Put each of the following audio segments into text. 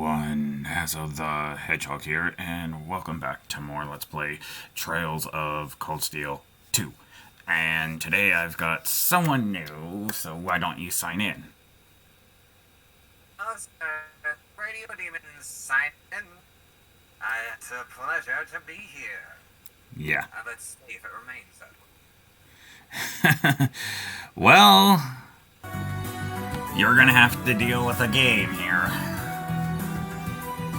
everyone, Hazel the Hedgehog here, and welcome back to more Let's Play Trails of Cold Steel 2. And today I've got someone new, so why don't you sign in? Hello, sir. Radio Demons sign in. It's a pleasure to be here. Yeah. Let's see if it remains that way. Well, you're gonna have to deal with a game here.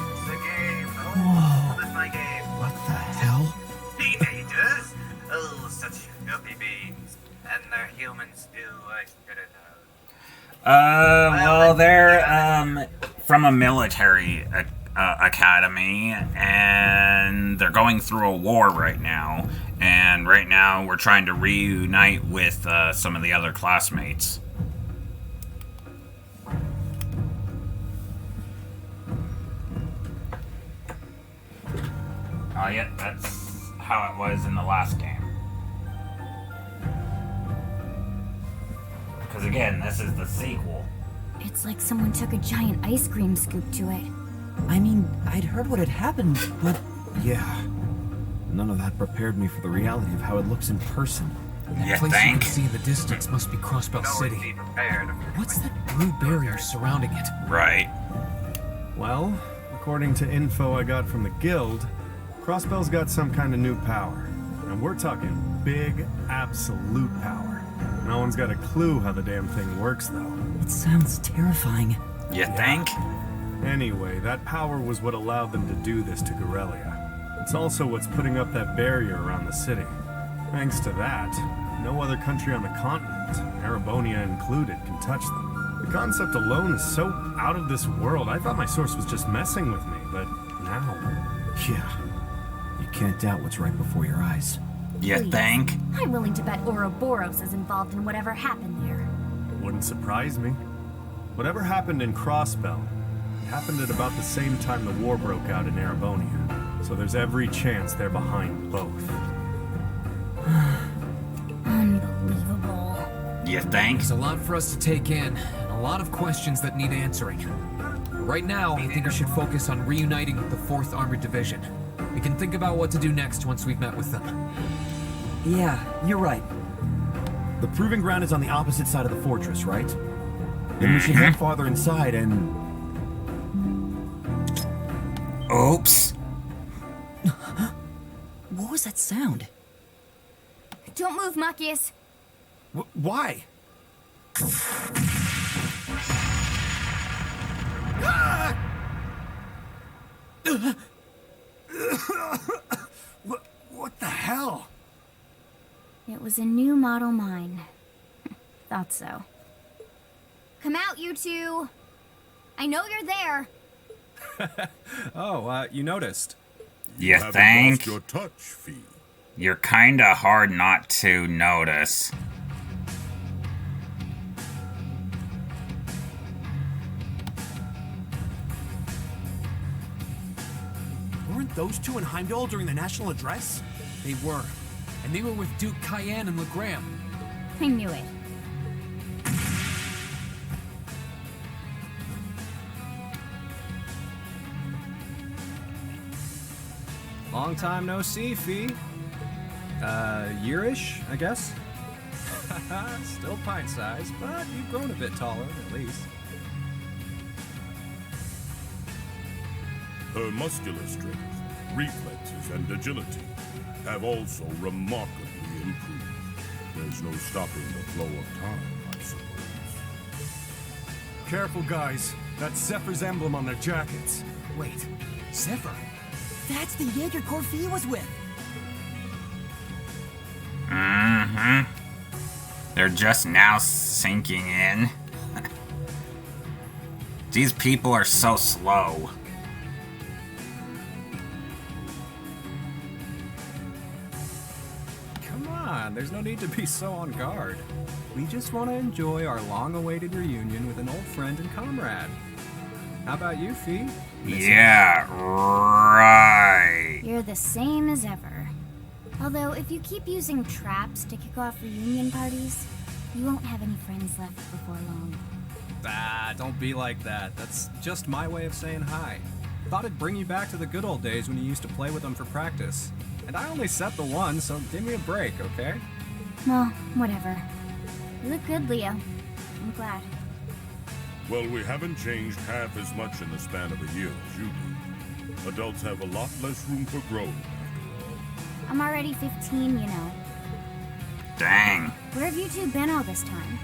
It's a game. Whoa. What is my game? What the hell? Teenagers? Oh, such filthy beings. And they're humans too, I should've known. Well, they're, from a military academy, and they're going through a war right now. And right now, we're trying to reunite with some of the other classmates. Oh, yeah, that's how it was in the last game. Because again, this is the sequel. It's like someone took a giant ice cream scoop to it. I mean, I'd heard what had happened, but yeah. None of that prepared me for the reality of how it looks in person. You Place you think? can see in the distance must be Crossbell No one City. be prepared. What's that blue barrier surrounding it? Right. Well, according to info I got from the guild, Crossbell's got some kind of new power. And we're talking big, absolute power. No one's got a clue how the damn thing works, though. It sounds terrifying. You think? Anyway, that power was what allowed them to do this to Gorelia. It's also what's putting up that barrier around the city. Thanks to that, no other country on the continent, Erebonia included, can touch them. The concept alone is so out of this world. I thought my source was just messing with me, but now... Yeah. You can't doubt what's right before your eyes. You Please. think? I'm willing to bet Ouroboros is involved in whatever happened there. Wouldn't surprise me. Whatever happened in Crossbell, it happened at about the same time the war broke out in Erebonia. So there's every chance they're behind both. Unbelievable. You think? There's a lot for us to take in, and a lot of questions that need answering. Right now, I think we should focus on reuniting with the 4th Armored Division. We can think about what to do next once we've met with them. Yeah, you're right. The proving ground is on the opposite side of the fortress, right? Then we should head farther inside and... Oops. What was that sound? Don't move, Machias. Why? What the hell? It was a new model mine. Thought so. Come out, you two. I know you're there. You noticed. You Haven't think? lost your touch, Fee. You're kinda hard not to notice. Weren't those two in Heimdall during the national address? They were. And they were with Duke Cayenne and Legrand. I knew it. Long time no see, Fee. Yearish, I guess. Still pint-sized, but you've grown a bit taller, at least. Her muscular strength, reflexes, and agility have also remarkably improved. There's no stopping the flow of time, I suppose. Careful, guys. That's Zephyr's emblem on their jackets. Wait, Zephyr? That's the Jaeger Corps Fee was with! Mm-hmm. They're just now sinking in. These people are so slow. Come on, there's no need to be so on guard. We just want to enjoy our long-awaited reunion with an old friend and comrade. How about you, Fee? Yeah, right. You're the same as ever. Although, if you keep using traps to kick off reunion parties, you won't have any friends left before long. Ah, don't be like that. That's just my way of saying hi. Thought it'd bring you back to the good old days when you used to play with them for practice. And I only set the one, so give me a break, okay? Well, whatever. You look good, Leo. I'm glad. Well, we haven't changed half as much in the span of a year as you do. Adults have a lot less room for growth. I'm already 15, you know. Dang. Where have you two been all this time?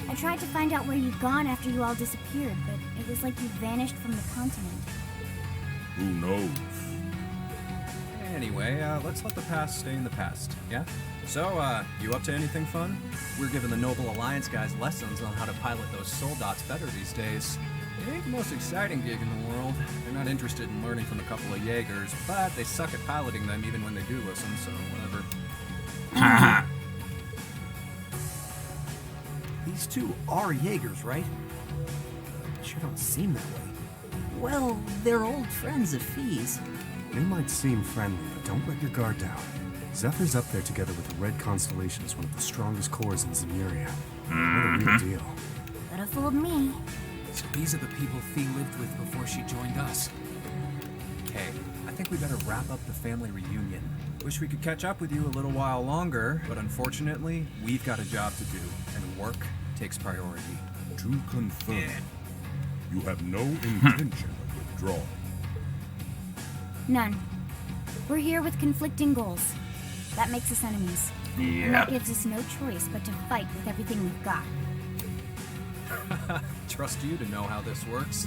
I tried to find out where you'd gone after you all disappeared, but it was like you vanished from the continent. Who knows? Anyway, let's let the past stay in the past, yeah? So, you up to anything fun? We're giving the Noble Alliance guys lessons on how to pilot those soldats better these days. It ain't the most exciting gig in the world. They're not interested in learning from a couple of Jaegers, but they suck at piloting them even when they do listen, so whatever. These two are Jaegers, right? Sure don't seem that way. Well, they're old friends of Fee's. They might seem friendly, but don't let your guard down. Zephyr's up there together with the Red Constellation as one of the strongest corps in Zemuria. What a real deal. Could have fooled me. So these are the people Fee lived with before she joined us. Hey, I think we better wrap up the family reunion. Wish we could catch up with you a little while longer, but unfortunately, we've got a job to do, and work takes priority. To confirm, you have no intention of withdrawing. None. We're here with conflicting goals. That makes us enemies. And that Yeah. gives us no choice but to fight with everything we've got. Trust you to know how this works.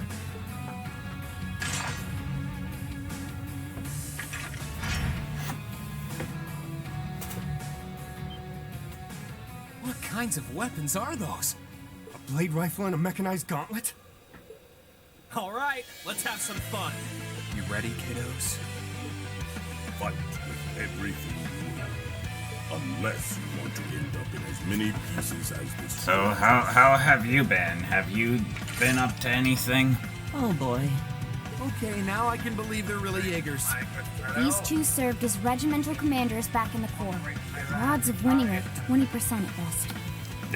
What kinds of weapons are those? A blade rifle and a mechanized gauntlet? All right, let's have some fun. You ready, kiddos? Fight with everything you have, unless you want to end up in as many pieces as this. So how have you been? Have you been up to anything? Oh boy. Okay, now I can believe they're really Jaegers. These two served as regimental commanders back in the Corps. Their odds of winning are 20% at best.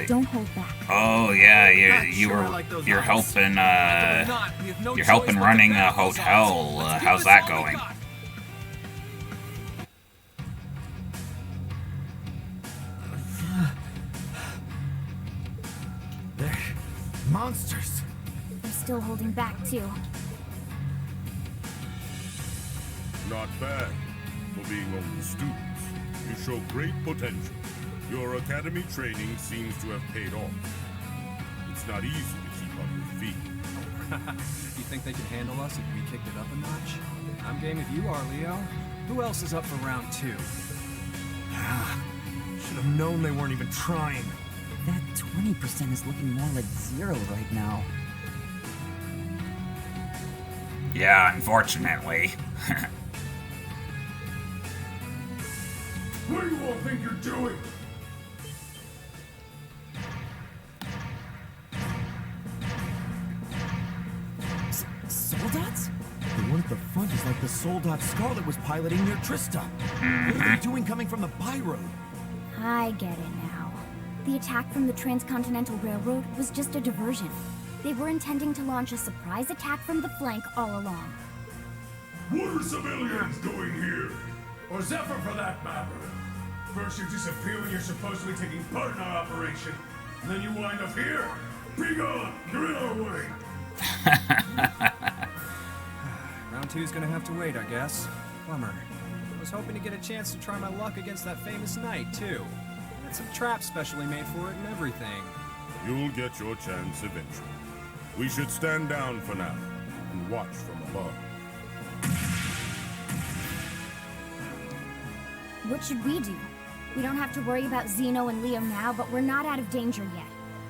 Don't hold back. Oh yeah, Not you sure I were like those you're odds. helping Not, we have no you're choice helping but to running a battle those hotel. odds. Let's give How's this that all we going? got. They're monsters. They're still holding back, too. Not bad for being only students. You show great potential. Your academy training seems to have paid off. It's not easy to keep up with feet. You think they can handle us if we kicked it up a notch? I'm game if you are, Leo. Who else is up for round 2? Should have known they weren't even trying. That 20% is looking more like 0 right now. Yeah, unfortunately. What do you all think you're doing? Soldats? The one at the front is like the Soldat Scarlet was piloting near Trista. What are they doing coming from the by road? I get it now. The attack from the Transcontinental Railroad was just a diversion. They were intending to launch a surprise attack from the flank all along. What are civilians doing here? Or Zephyr for that matter? First you disappear when you're supposed to be taking part in our operation, and then you wind up here? Be gone! You're in our way! Round 2's gonna have to wait, I guess. Bummer. I was hoping to get a chance to try my luck against that famous knight, too. Had some traps specially made for it and everything. You'll get your chance eventually. We should stand down for now and watch from above. What should we do? We don't have to worry about Zeno and Leo now, but we're not out of danger yet.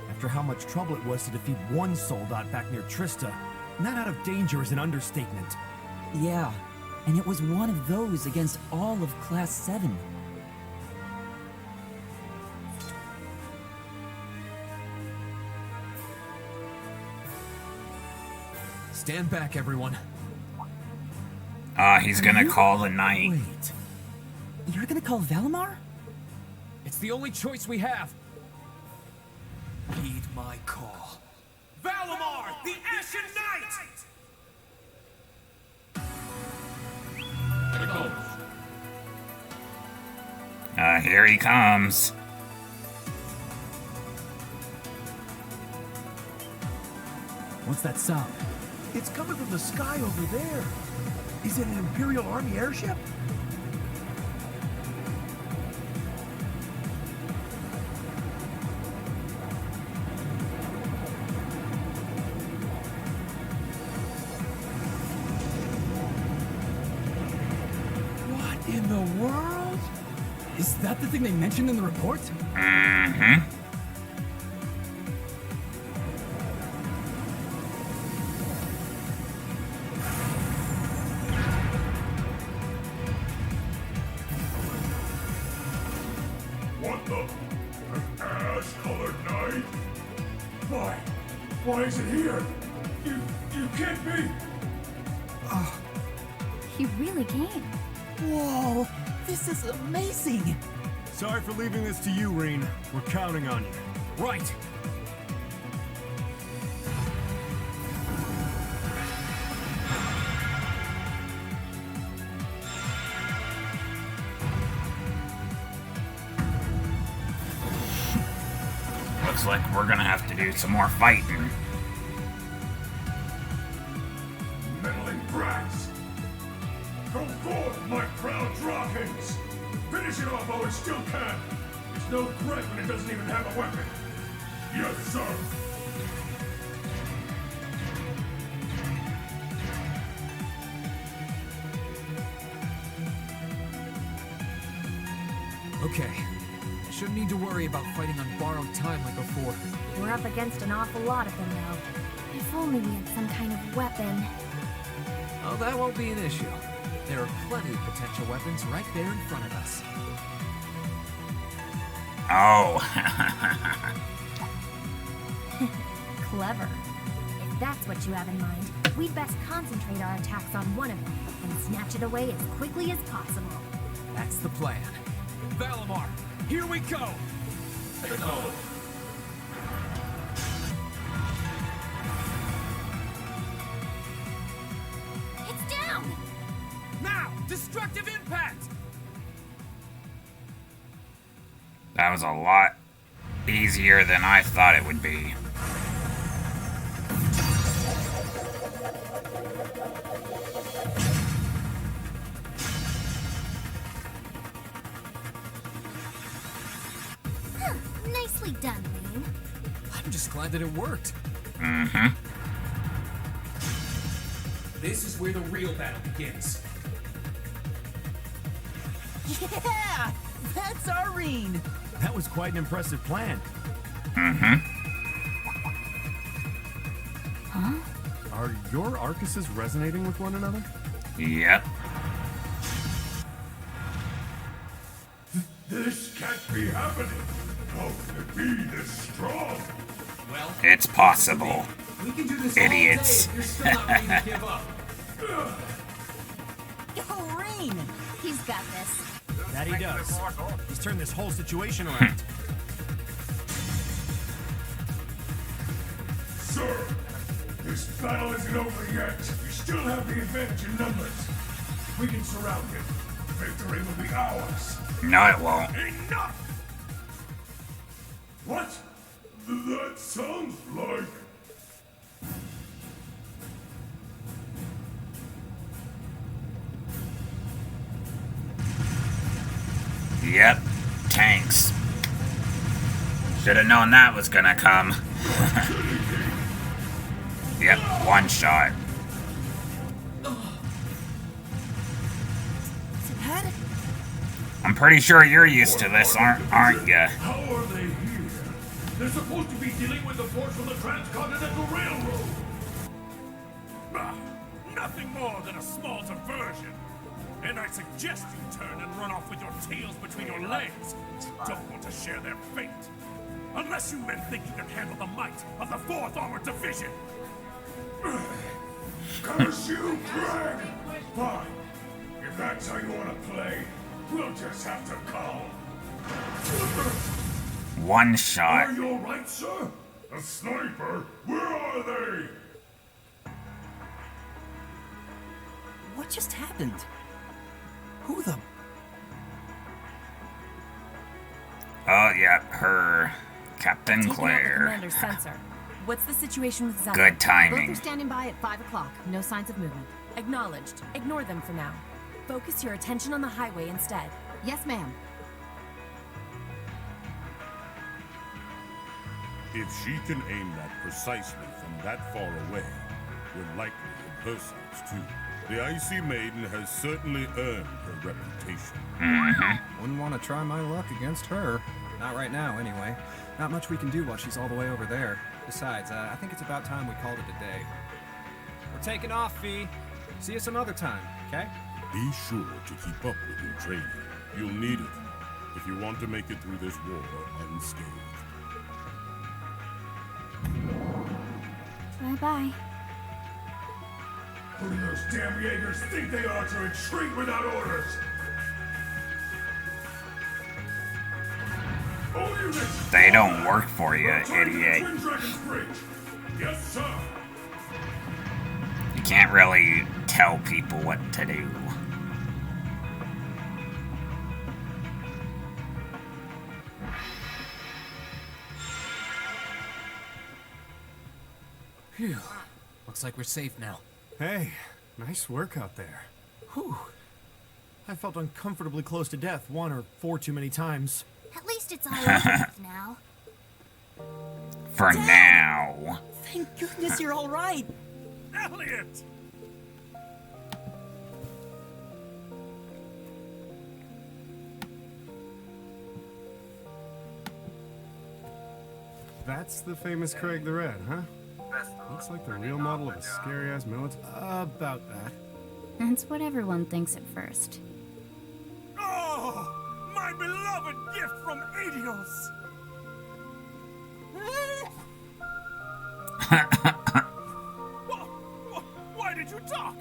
After how much trouble it was to defeat one Soldat back near Trista, not out of danger is an understatement. Yeah, and it was one of those against all of Class 7. Stand back, everyone. He's gonna call the night. Wait. You're gonna call Valimar? It's the only choice we have. Heed my call. Valimar, the Ashen Knight! Here he comes. What's that sound? It's coming from the sky over there. Is it an Imperial Army airship? What in the world? Is that the thing they mentioned in the report? Mm-hmm. What the? An ash-colored knight? Why? Why is it here? You can't be! He really came. Whoa, this is amazing. Sorry for leaving this to you, Reen. We're counting on you. Right. Looks like we're gonna have to do some more fighting. Meddling brats! Go forth, my proud Drawkings! Finish it off while we still can! It's no threat when it doesn't even have a weapon! Yes, sir! Okay. Shouldn't need to worry about fighting on borrowed time like before. We're up against an awful lot of them now. If only we had some kind of weapon. Oh, that won't be an issue. There are plenty of potential weapons right there in front of us. Oh. Clever. If that's what you have in mind, we'd best concentrate our attacks on one of them and snatch it away as quickly as possible. That's the plan. Valimar, here we go! It's down! Now! Destructive impact! That was a lot easier than I thought it would be. Nicely done, Lean. I'm just glad that it worked. Mm-hmm. This is where the real battle begins. Yeah, that's Irene. That was quite an impressive plan. Mm-hmm. Are your Arcuses resonating with one another? Yep. This can't be happening! How can it be this strong? Well, It's possible. we can do this Idiots. all day if you're still not ready to give up. Yo, Rain. He's got this. That he does. He's turned this whole situation around. Sir, this battle isn't over yet. We still have the advantage in numbers. We can surround him. Victory will be ours. No, it won't. Enough! What? That sounds like... Yep. Tanks. Should have known that was gonna come. Yep, one shot. Dad? I'm pretty sure you're used to this, aren't ya? How are they here? They're supposed to be dealing with the force from the Transcontinental Railroad. Nothing more than a small diversion. And I suggest you turn and run off with your tails between your legs. You don't want to share their fate. Unless you men think you can handle the might of the 4th Armored Division. Curse you, Greg! Fine. If that's how you want to play, we'll just have to call. One shot. Are you alright, sir? A sniper? Where are they? What just happened? Who the... Oh, yeah, her. Captain Taking out the Claire. commander's sensor. What's the situation with Zephyr? Good Both timing. are standing by at 5 o'clock. No signs of movement. Acknowledged. Ignore them for now. Focus your attention on the highway instead. Yes, ma'am. If she can aim that precisely from that far away, we're likely in her sights too. The Icy Maiden has certainly earned her reputation. Wouldn't want to try my luck against her. Not right now, anyway. Not much we can do while she's all the way over there. Besides, I think it's about time we called it a day. We're taking off, Fee. See you some other time, okay? Be sure to keep up with your training. You'll need it if you want to make it through this war unscathed. Bye-bye. Who do those damn Jaegers think they are to retreat without orders? All units, They don't work for you, we're targeting idiot. Twin Dragon's Bridge. Yes, sir. You can't really tell people what to do. Phew. Looks like we're safe now. Hey, nice work out there. Whew. I felt uncomfortably close to death 1 or 4 too many times. At least it's all over now. For now. Thank goodness you're all right. Elliot! That's the famous Craig the Red, huh? Looks like the real model of a scary-ass military. About that. That's what everyone thinks at first. Oh, my beloved gift from Adios. Why did you talk?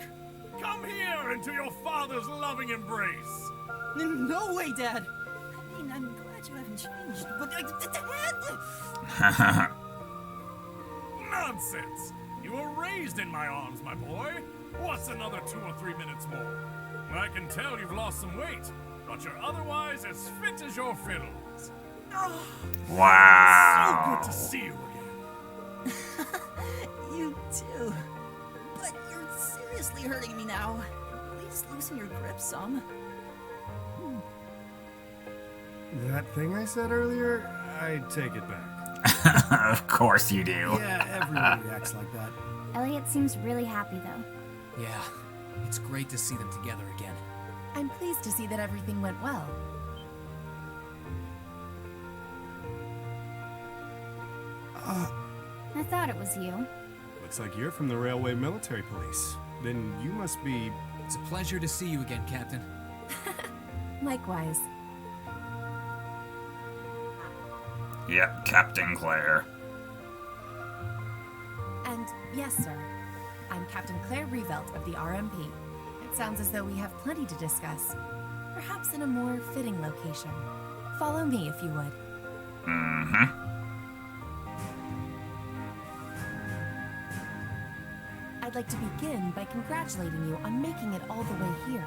Come here into your father's loving embrace. No way, Dad. I mean, I'm glad you haven't changed, but Dad! Nonsense. You were raised in my arms, my boy. What's another 2 or 3 minutes more? I can tell you've lost some weight, but you're otherwise as fit as your fiddles. Oh, Wow. so good to see you again. You too. But you're seriously hurting me now. Please loosen your grip some. That thing I said earlier, I take it back. Of course you do. Yeah, everyone reacts like that. Elliot seems really happy, though. Yeah, it's great to see them together again. I'm pleased to see that everything went well. I thought it was you. Looks like you're from the Railway Military Police. Then you must be... It's a pleasure to see you again, Captain. Likewise. Yep, Captain Claire. And yes, sir. I'm Captain Claire Revelt of the RMP. It sounds as though we have plenty to discuss. Perhaps in a more fitting location. Follow me if you would. Mm-hmm. I'd like to begin by congratulating you on making it all the way here.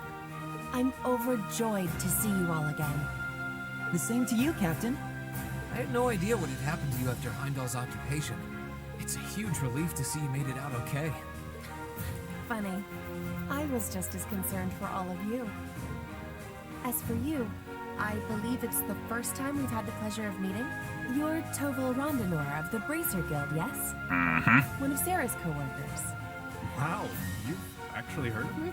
I'm overjoyed to see you all again. The same to you, Captain. I had no idea what had happened to you after Heimdall's occupation. It's a huge relief to see you made it out okay. Funny. I was just as concerned for all of you. As for you, I believe it's the first time we've had the pleasure of meeting. You're Toval Rondinor of the Bracer Guild, yes? Mm-hmm. One of Sarah's co-workers. Wow, you've actually heard of me?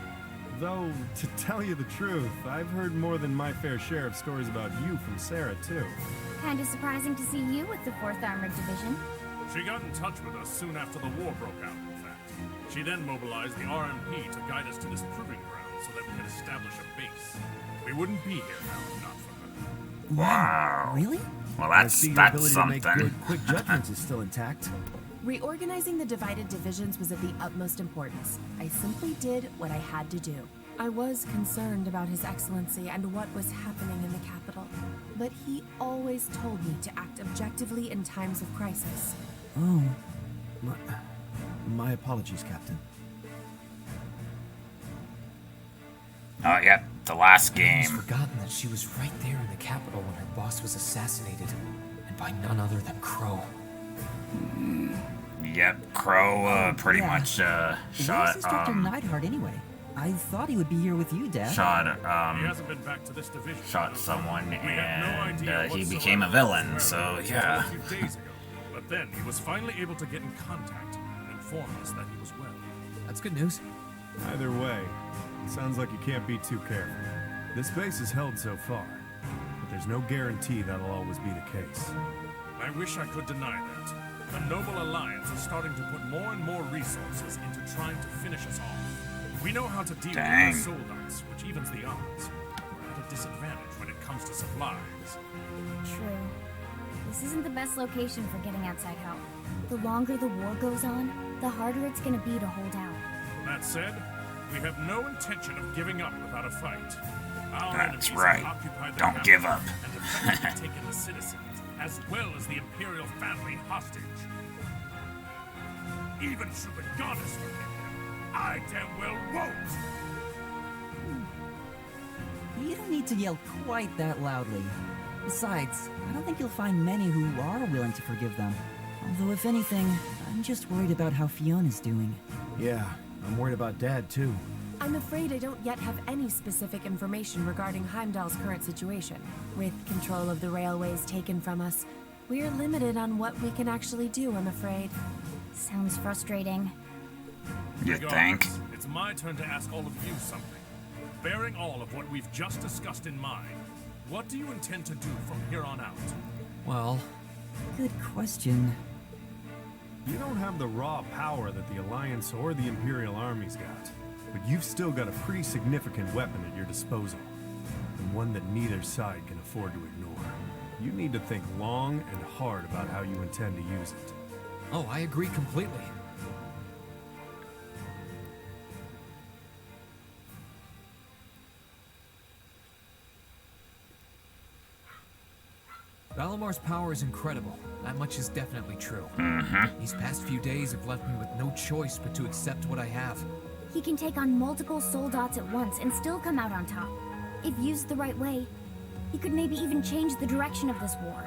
Though, to tell you the truth, I've heard more than my fair share of stories about you from Sarah, too. Kinda surprising to see you with the 4th Armored Division. She got in touch with us soon after the war broke out, in fact. She then mobilized the RMP to guide us to this proving ground so that we could establish a base. We wouldn't be here now if not for her. Wow. Really? Well, I that's see your ability something. to make good, quick judgments is still intact. Reorganizing the divided divisions was of the utmost importance. I simply did what I had to do. I was concerned about His Excellency and what was happening in the capital, but he always told me to act objectively in times of crisis. Oh, my apologies, Captain. Oh, yep, the last I'd game. forgotten that she was right there in the capital when her boss was assassinated, and by none other than Crow. Yep, Crow pretty much shot Where's Instructor Neidhart anyway? I thought he would be here with you, Dad. He hasn't been back to this division. shot someone, We had no and idea he whatsoever became a villain. So until yeah. a few days ago. But then he was finally able to get in contact and inform us that he was well. That's good news. Either way, it sounds like you can't be too careful. This base is held so far, but there's no guarantee that'll always be the case. I wish I could deny that. The Noble Alliance is starting to put more and more resources into trying to finish us off. We know how to deal with Dang. the soldats, which evens the odds. We're at a disadvantage when it comes to supplies. True. This isn't the best location for getting outside help. The longer the war goes on, the harder it's gonna be to hold out. That said, we have no intention of giving up without a fight. Our That's enemies right. have occupied the Don't give up. capital and effectively taken the citizens, as well as the Imperial family, hostage. Even should the goddess forgive him, I damn well won't! You don't need to yell quite that loudly. Besides, I don't think you'll find many who are willing to forgive them. Although, if anything, I'm just worried about how Fiona's doing. Yeah, I'm worried about Dad, too. I'm afraid I don't yet have any specific information regarding Heimdall's current situation. With control of the railways taken from us, we're limited on what we can actually do, I'm afraid. Sounds frustrating. You think? Regardless, it's my turn to ask all of you something. Bearing all of what we've just discussed in mind, what do you intend to do from here on out? Well, Good question. You don't have the raw power that the Alliance or the Imperial armies got, but you've still got a pretty significant weapon at your disposal, and one that neither side can afford to ignore. You need to think long and hard about how you intend to use it. oh, I agree completely. Valamar's power is incredible. That much is definitely true. These past few days have left me with no choice but to accept what I have. He can take on multiple soldats at once and still come out on top. If used the right way, he could maybe even change the direction of this war.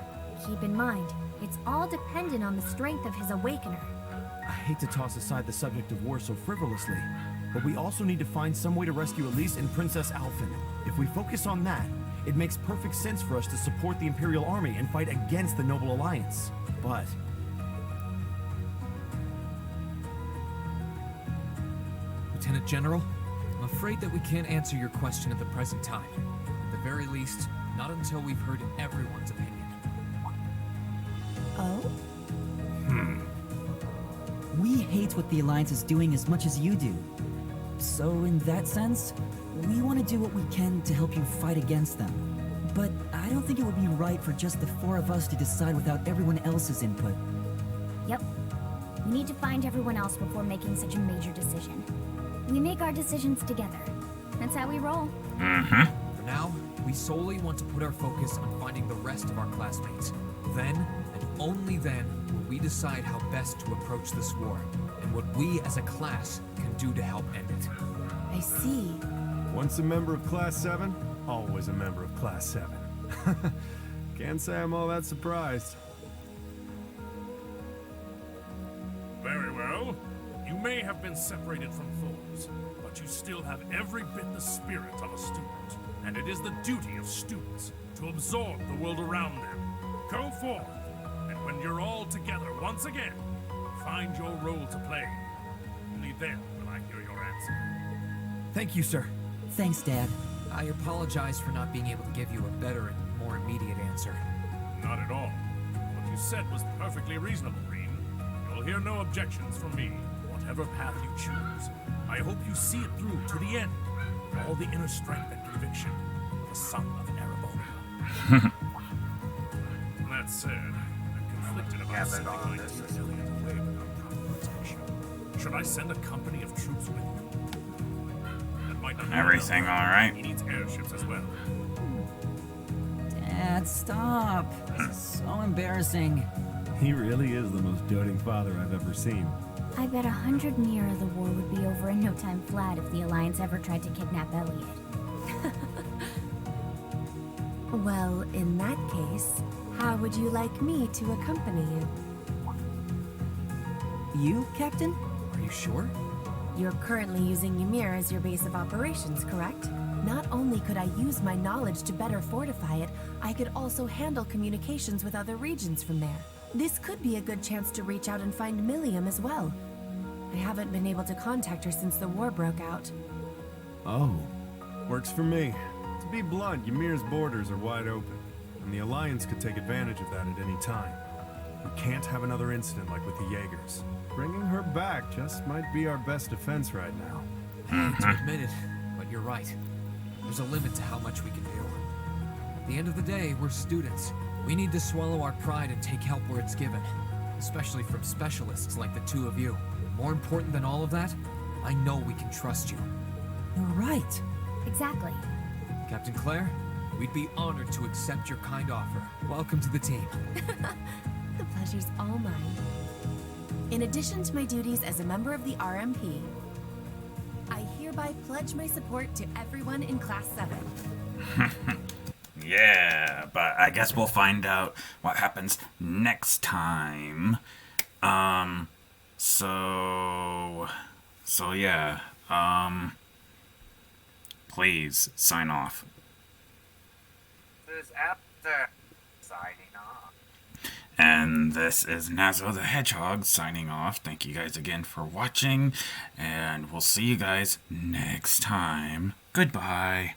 Keep in mind, it's all dependent on the strength of his Awakener. I hate to toss aside the subject of war so frivolously, but we also need to find some way to rescue Elise and Princess Alphen. If we focus on that, it makes perfect sense for us to support the Imperial Army and fight against the Noble Alliance. But Lieutenant General, I'm afraid that we can't answer your question at the present time. At the very least, not until we've heard everyone's opinion. Oh? We hate what the Alliance is doing as much as you do. So, in that sense, we want to do what we can to help you fight against them. But I don't think it would be right for just the four of us to decide without everyone else's input. Yep. We need to find everyone else before making such a major decision. We make our decisions together. That's how we roll. For now, we solely want to put our focus on finding the rest of our classmates. Then, and only then, will we decide how best to approach this war, and what we as a class can do to help end it. I see. Once a member of Class 7, always a member of Class 7. Can't say I'm all that surprised. Very well. You may have been separated from foes, but you still have every bit the spirit of a student. And it is the duty of students to absorb the world around them. Go forth, and when you're all together once again, find your role to play. Only then will I hear your answer. thank you, sir. Thanks, Dad. I apologize for not being able to give you a better and more immediate answer. Not at all. What you said was perfectly reasonable, Green. You'll hear no objections from me, whatever path you choose. I hope you see it through to the end. With all the inner strength and conviction of a son of Erebona. That said, I'm conflicted about sending my dear Elliot away without proper protection. Should I send a company of troops with you? That might not be Everything enough. all right? He needs airships as well. Dad, stop. This is so embarrassing. He really is the most doting father I've ever seen. I bet 100 Mira the war would be over in no time flat if the Alliance ever tried to kidnap Elliot. Well, in that case, how would you like me to accompany you? You, Captain? Are you sure? You're currently using Ymir as your base of operations, correct? Not only could I use my knowledge to better fortify it, I could also handle communications with other regions from there. This could be a good chance to reach out and find Milliam as well. I haven't been able to contact her since the war broke out. Oh, works for me. To be blunt, Ymir's borders are wide open, and the Alliance could take advantage of that at any time. We can't have another incident like with the Jaegers. Bringing her back just might be our best defense right now. I hate to admit it, but you're right. There's a limit to how much we can do. At the end of the day, we're students. We need to swallow our pride and take help where it's given, especially from specialists like the two of you. More important than all of that, I know we can trust you. You're right. Exactly. Captain Claire, we'd be honored to accept your kind offer. Welcome to the team. The pleasure's all mine. In addition to my duties as a member of the RMP, I hereby pledge my support to everyone in Class 7. Yeah, but I guess we'll find out what happens next time. So yeah, please sign off. This is after signing off. And this is Nazo the Hedgehog signing off. Thank you guys again for watching, and we'll see you guys next time. Goodbye.